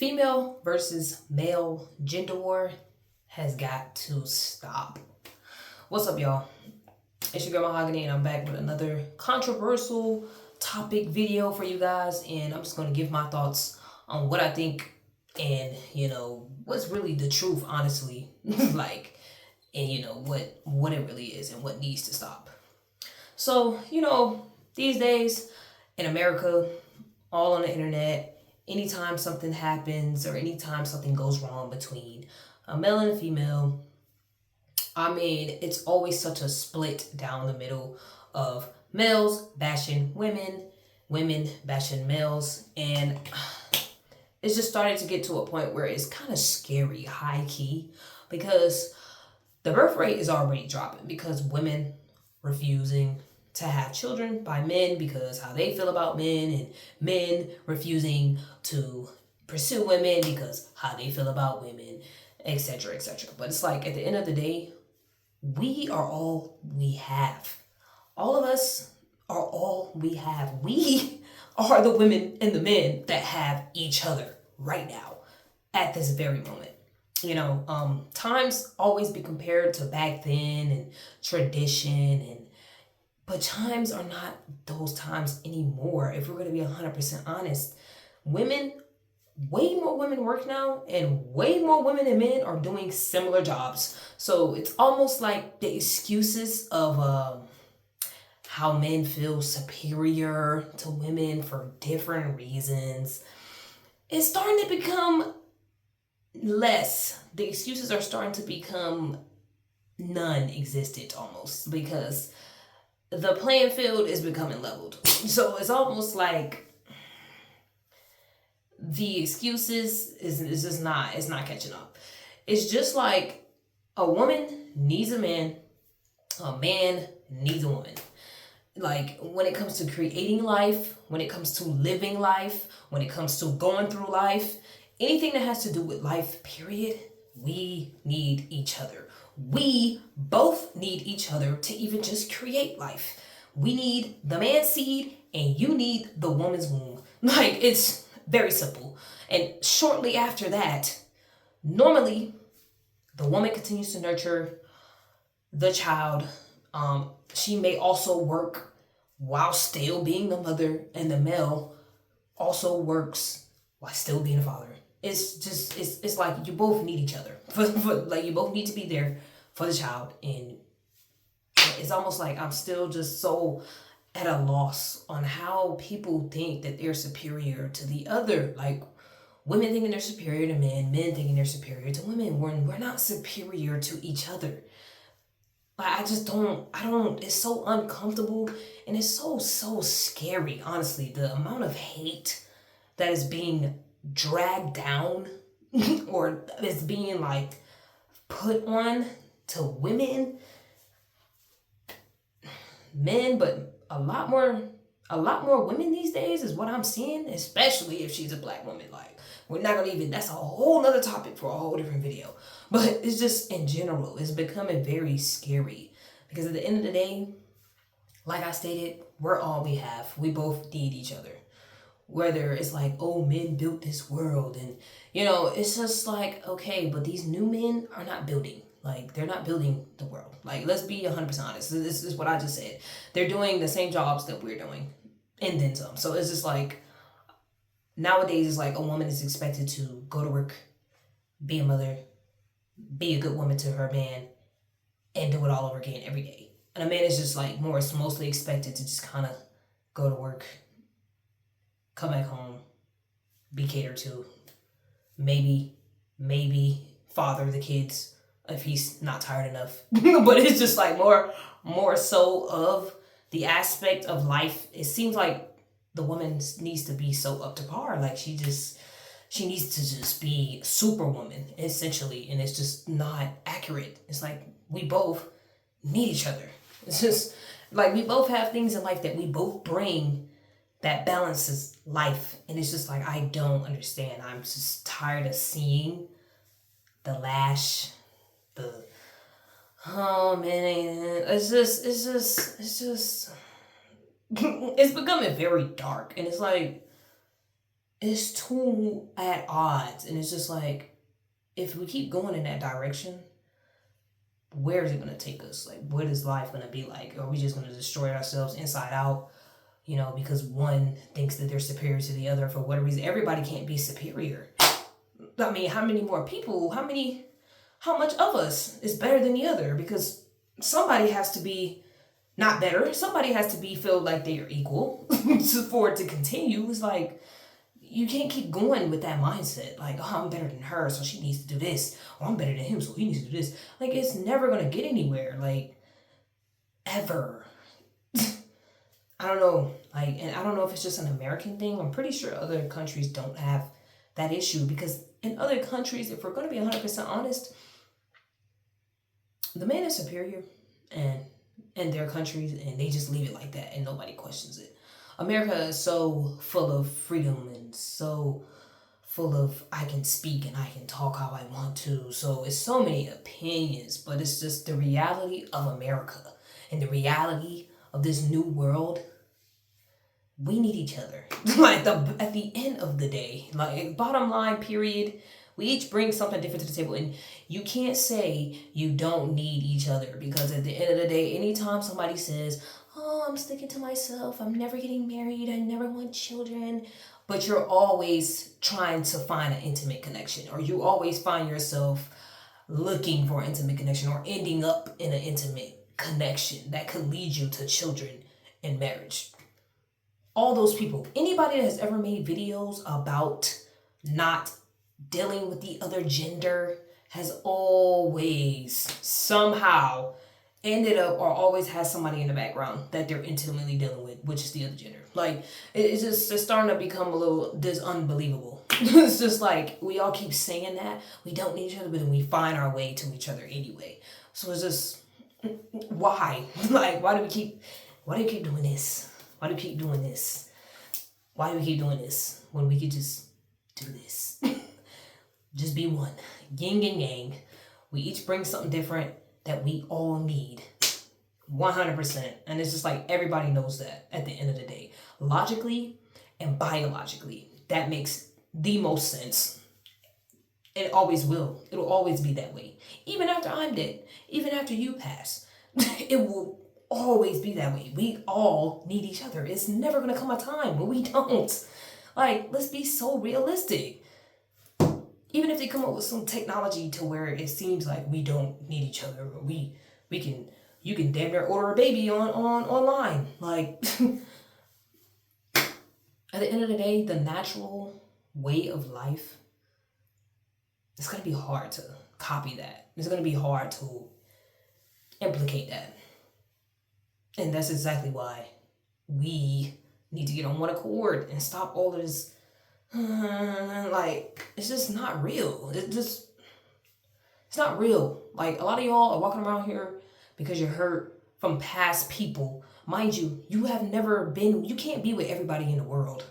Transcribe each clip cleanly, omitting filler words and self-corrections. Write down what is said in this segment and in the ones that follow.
Female versus male gender war has got to stop. What's up, y'all? It's your girl Mahogany, and I'm back with another controversial topic video for you guys. And I'm just going to give my thoughts on what I think and, what's really the truth, honestly. And, what it really is and what needs to stop. So, these days in America, all on the internet, anytime something happens or anytime something goes wrong between a male and a female, it's always such a split down the middle of males bashing women, women bashing males, and it's just starting to get to a point where it's kind of scary, high key, because the birth rate is already dropping because women refusing to have children by men because how they feel about men, and men refusing to pursue women because how they feel about women, etc., etc. But it's like at the end of the day, we are all we have. All of us are all we have. We are the women and the men that have each other right now at this very moment. Times always be compared to back then and tradition, but times are not those times anymore. If we're going to be 100% honest, way more women work now, and way more women and men are doing similar jobs. So it's almost like the excuses of how men feel superior to women for different reasons is starting to become less. The excuses are starting to become non-existent almost, because the playing field is becoming leveled. So it's almost like the excuses is just not, it's not catching up. It's just like a woman needs a man needs a woman. Like when it comes to creating life, when it comes to living life, when it comes to going through life, anything that has to do with life, period, we need each other. We both need each other to even just create life. We need the man's seed and you need the woman's womb. Like, it's very simple. And shortly after that, normally the woman continues to nurture the child. She may also work while still being the mother, and the male also works while still being a father. It's like you both need each other. Like you both need to be there for the child. And it's almost like I'm still just so at a loss on how people think that they're superior to the other. Like women thinking they're superior to men thinking they're superior to women. We're not superior to each other. I don't, it's so uncomfortable, and it's so scary, honestly, the amount of hate that is being dragged down or is being like put on to women, men, but a lot more women these days is what I'm seeing, especially if she's a black woman. Like, we're not gonna even, that's a whole nother topic for a whole different video. But it's just in general, it's becoming very scary, because at the end of the day, like I stated, we're all we have. We both need each other. Whether it's like, oh, men built this world, and it's just like, okay, but these new men are not building. Like, they're not building the world. Like, let's be 100% honest. This is what I just said. They're doing the same jobs that we're doing, and then some. So it's just like, nowadays it's like a woman is expected to go to work, be a mother, be a good woman to her man, and do it all over again every day. And a man is just like mostly expected to just kind of go to work, come back home, be catered to, maybe father the kids if he's not tired enough. But it's just like more so of the aspect of life. It seems like the woman needs to be so up to par. Like she needs to just be superwoman, essentially, and it's just not accurate. It's like we both need each other. It's just like we both have things in life that we both bring that balances life, and it's just like, I don't understand. I'm just tired of seeing the lash, oh man, it's becoming very dark, and it's like, it's too at odds. And it's just like, if we keep going in that direction, where is it going to take us? Like, what is life going to be like? Are we just going to destroy ourselves inside out? You know, because one thinks that they're superior to the other for whatever reason. Everybody can't be superior. I mean, how many more people, how much of us is better than the other? Because somebody has to be not better. Somebody has to be feel like they are equal for it to continue. It's like, you can't keep going with that mindset. Like, oh, I'm better than her, so she needs to do this. Or I'm better than him, so he needs to do this. Like, it's never going to get anywhere. Like, ever. I don't know. Like, and I don't know if it's just an American thing. I'm pretty sure other countries don't have that issue, because in other countries, if we're going to be 100% honest, the man is superior and in their countries, and they just leave it like that and nobody questions it. America is so full of freedom and so full of, I can speak and I can talk how I want to. So it's so many opinions, but it's just the reality of America and the reality of this new world. We need each other. Like, at the end of the day, like, bottom line, period, we each bring something different to the table, and you can't say you don't need each other, because at the end of the day, anytime somebody says, oh, I'm sticking to myself, I'm never getting married, I never want children, but you're always trying to find an intimate connection, or you always find yourself looking for an intimate connection or ending up in an intimate connection that could lead you to children and marriage. All those people, anybody that has ever made videos about not dealing with the other gender has always somehow ended up or always has somebody in the background that they're intimately dealing with, which is the other gender. Like, it's starting to become a little unbelievable. It's just like, we all keep saying that we don't need each other, but then we find our way to each other anyway. So it's just, why? Like, why do you keep doing this? Why do we keep doing this? Why do we keep doing this when we could just do this? Just be one. Yin and yang. We each bring something different that we all need. 100%. And it's just like, everybody knows that at the end of the day. Logically and biologically, that makes the most sense. It always will. It'll always be that way. Even after I'm dead. Even after you pass. It will always be that way. We all need each other. It's never going to come a time when we don't. Like, let's be so realistic. Even if they come up with some technology to where it seems like we don't need each other, or you can damn near order a baby on online. Like, at the end of the day, the natural way of life, it's going to be hard to copy that. It's going to be hard to implicate that. And that's exactly why we need to get on one accord and stop all of this. Like, it's just not real. It's not real. Like, a lot of y'all are walking around here because you're hurt from past people. Mind you, you can't be with everybody in the world.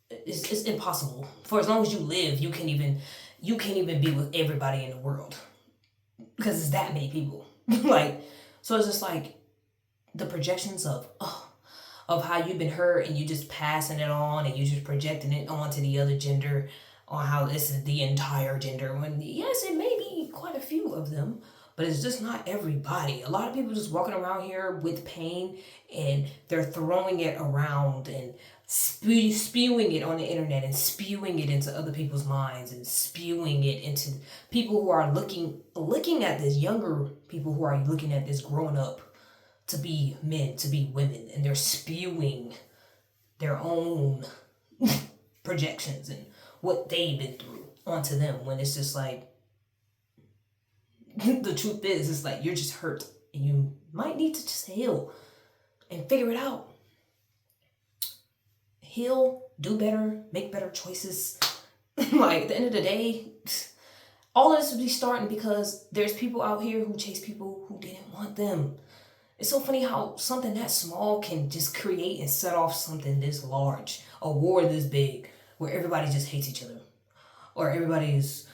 It's impossible. For as long as you live, you can't even be with everybody in the world, because it's that many people. Like, so it's just like, the projections of how you've been hurt, and you just passing it on, and you just projecting it onto the other gender, on how this is the entire gender, when yes, it may be quite a few of them, but it's just not everybody. A lot of people just walking around here with pain, and they're throwing it around and spewing it on the internet, and spewing it into other people's minds, and spewing it into people who are looking at this, younger people who are looking at this, growing up to be men, to be women, and they're spewing their own projections and what they've been through onto them, when it's just like, the truth is, it's like, you're just hurt, and you might need to just heal and figure it out. Heal, do better, make better choices. Like, at the end of the day, all of this would be starting because there's people out here who chase people who didn't want them. It's so funny how something that small can just create and set off something this large, a war this big, where everybody just hates each other. Or everybody is,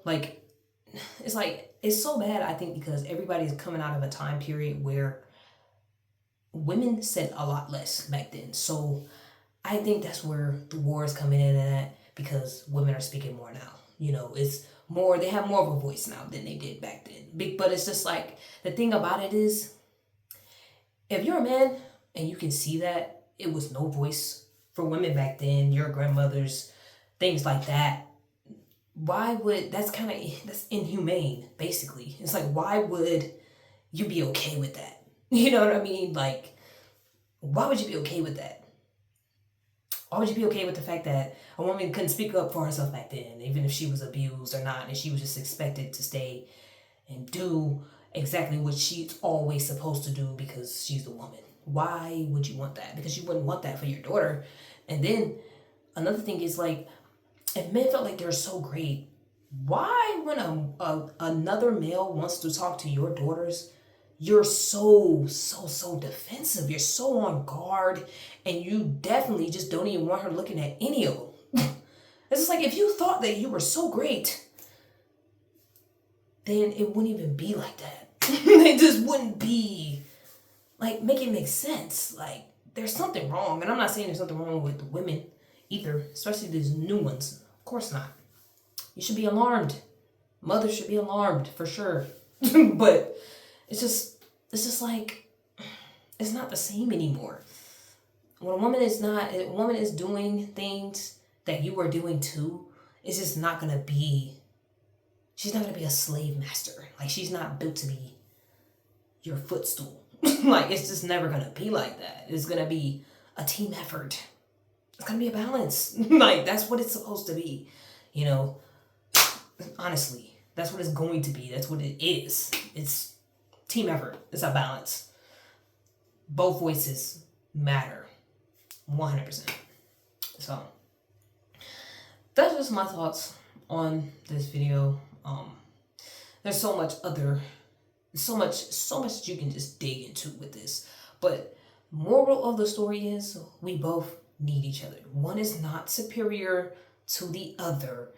like, it's so bad, I think, because everybody is coming out of a time period where women said a lot less back then. So I think that's where the war is coming in at, because women are speaking more now. You know, it's more, they have more of a voice now than they did back then. But it's just like, the thing about it is, if you're a man and you can see that it was no voice for women back then, your grandmothers, things like that, why would, that's inhumane, basically. It's like, why would you be okay with that? You know what I mean? Like, why would you be okay with that? Why would you be okay with the fact that a woman couldn't speak up for herself back then, even if she was abused or not, and she was just expected to stay and do exactly what she's always supposed to do because she's the woman? Why would you want that? Because you wouldn't want that for your daughter. And then another thing is, like, if men felt like they're so great, why, when another male wants to talk to your daughters, you're so defensive. You're so on guard, and you definitely just don't even want her looking at any of them. It's just like, if you thought that you were so great, then it wouldn't even be like that. It just wouldn't be, like, make it make sense. Like, there's something wrong. And I'm not saying there's something wrong with the women either, especially these new ones. Of course not. You should be alarmed. Mothers should be alarmed, for sure. But it's just like, it's not the same anymore. When a woman is doing things that you are doing too, it's just not gonna be, she's not gonna be a slave master. Like, she's not built to be your footstool. Like, it's just never gonna be like that. It's gonna be a team effort. It's gonna be a balance. Like, that's what it's supposed to be. You know, honestly, that's what it's going to be. That's what it is. It's team effort. It's a balance. Both voices matter. 100%. So, that's just my thoughts on this video. There's so much that you can just dig into with this. But moral of the story is, we both need each other. One is not superior to the other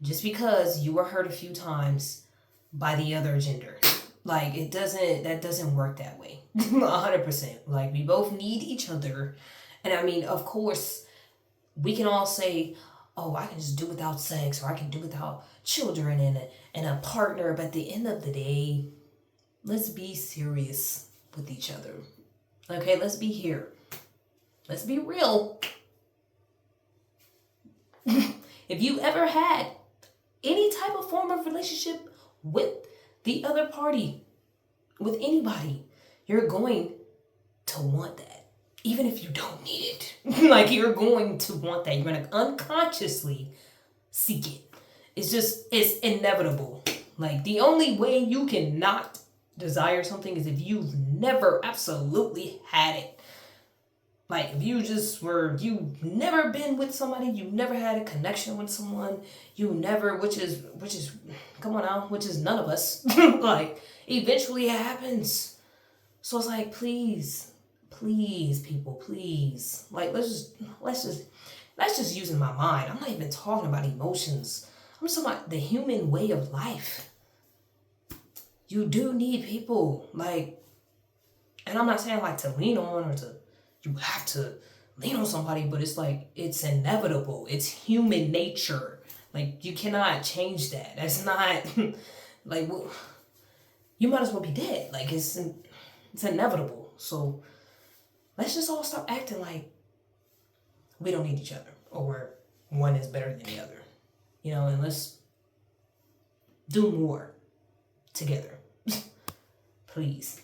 just because you were hurt a few times by the other gender. Like, that doesn't work that way. 100%. Like, we both need each other. And I mean, of course, we can all say, oh, I can just do without sex, or I can do without children and a partner. But at the end of the day, let's be serious with each other. Okay, let's be here. Let's be real. If you ever had any type of form of relationship with the other party, with anybody, you're going to want that. Even if you don't need it. Like, you're going to want that. You're going to unconsciously seek it. It's inevitable. Like, the only way you can not desire something is if you've never absolutely had it. Like, if you've never been with somebody, you've never had a connection with someone, which is come on now, which is none of us. Like, eventually it happens. So it's like, please, people, please. Like, let's just using my mind. I'm not even talking about emotions. I'm just talking about the human way of life. You do need people. Like, and I'm not saying like to lean on, or you have to lean on somebody, but it's like, it's inevitable. It's human nature. Like, you cannot change that. That's not, like, you might as well be dead. Like, it's inevitable. So let's just all stop acting like we don't need each other, or one is better than the other. You know, and let's do more together. Please.